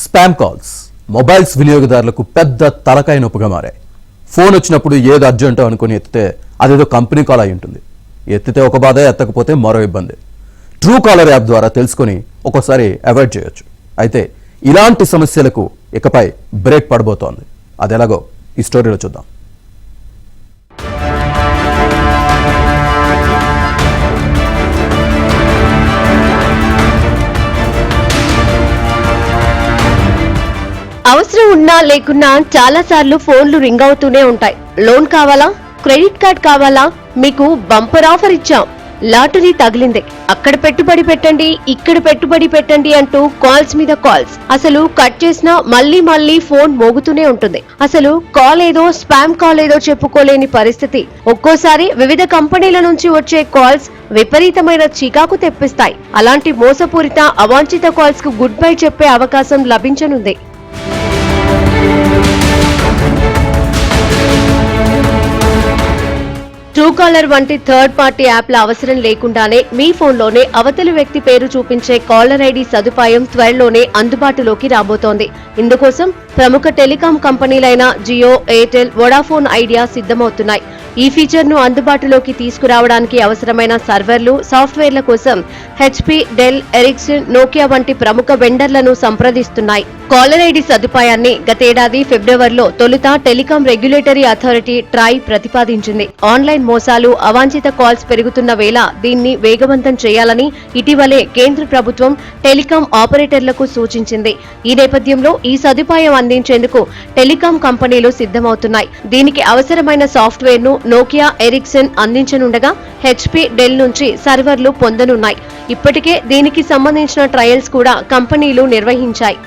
Spam calls mobiles వినియోగదారులకు పెద్ద తలకాయ నొప్పిగా మారాయి. ఫోన్ వచ్చినప్పుడు ఏది అర్జెంటో అనుకుని ఎత్తితే అదేదో కంపెనీ కాల్ అయి ఉంటుంది. ఎత్తితే ఒక బాధ, ఎత్తకపోతే మరో ఇబ్బంది. ట్రూ కాలర్ యాప్ ద్వారా తెలుసుకొని ఒక్కోసారి అవాయిడ్ చేయొచ్చు. అయితే ఇలాంటి సమస్యలకు ఇకపై బ్రేక్ పడబోతోంది. అదెలాగో ఈ స్టోరీలో చూద్దాం. అవసరం ఉన్నా లేకున్నా చాలా సార్లు ఫోన్లు రింగ్ అవుతూనే ఉంటాయి. లోన్ కావాలా, క్రెడిట్ కార్డ్ కావాలా, మీకు బంపర్ ఆఫర్ ఇచ్చాం, లాటరీ తగిలింది, అక్కడ పెట్టుబడి పెట్టండి, ఇక్కడ పెట్టుబడి పెట్టండి అంటూ కాల్స్ మీద కాల్స్. అసలు కట్ చేసినా మళ్లీ మళ్లీ ఫోన్ మోగుతూనే ఉంటుంది. అసలు కాల్ ఏదో స్పామ్ కాల్ ఏదో చెప్పుకోలేని పరిస్థితి. ఒక్కోసారి వివిధ కంపెనీల నుంచి వచ్చే కాల్స్ విపరీతమైన చికాకు తెప్పిస్తాయి. అలాంటి మోసపూరిత అవాంఛిత కాల్స్ కు గుడ్ బై చెప్పే అవకాశం లభించనుంది. ట్రూ కాలర్ వంటి థర్డ్ పార్టీ యాప్ల అవసరం లేకుండానే మీ ఫోన్లోనే అవతలి వ్యక్తి పేరు చూపించే కాలర్ ఐడి సదుపాయం త్వరలోనే అందుబాటులోకి రాబోతోంది. ఇందుకోసం ప్రముఖ టెలికాం కంపెనీలైన జియో, ఎయిర్టెల్, వొడాఫోన్ ఐడియా సిద్ధమవుతున్నాయి. ఈ ఫీచర్ ను అందుబాటులోకి తీసుకురావడానికి అవసరమైన సర్వర్లు, సాఫ్ట్వేర్ల కోసం హెచ్పీ, డెల్, ఎరిక్సన్, నోకియా వంటి ప్రముఖ వెండర్లను సంప్రదిస్తున్నాయి. కాలర్ ఐడి సదుపాయాన్ని గతేడాది ఫిబ్రవరిలో తొలుత టెలికాం రెగ్యులేటరీ అథారిటీ ట్రాయ్ ప్రతిపాదించింది. ఆన్లైన్ మోసాలు, అవాంఛిత కాల్స్ పెరుగుతున్న వేళ దీన్ని వేగవంతం చేయాలని ఇటీవలే కేంద్ర ప్రభుత్వం టెలికాం ఆపరేటర్లకు సూచించింది. ఈ నేపథ్యంలో ఈ సదుపాయం అందించేందుకు టెలికాం కంపెనీలు సిద్ధమవుతున్నాయి. దీనికి అవసరమైన సాఫ్ట్వేర్ ను నోకియా, ఎరిక్సన్ అందించనుండగా హెచ్పీ, డెల్ నుంచి సర్వర్లు పొందనున్నాయి. ఇప్పటికే దీనికి సంబంధించిన ట్రయల్స్ కూడా కంపెనీలు నిర్వహించాయి.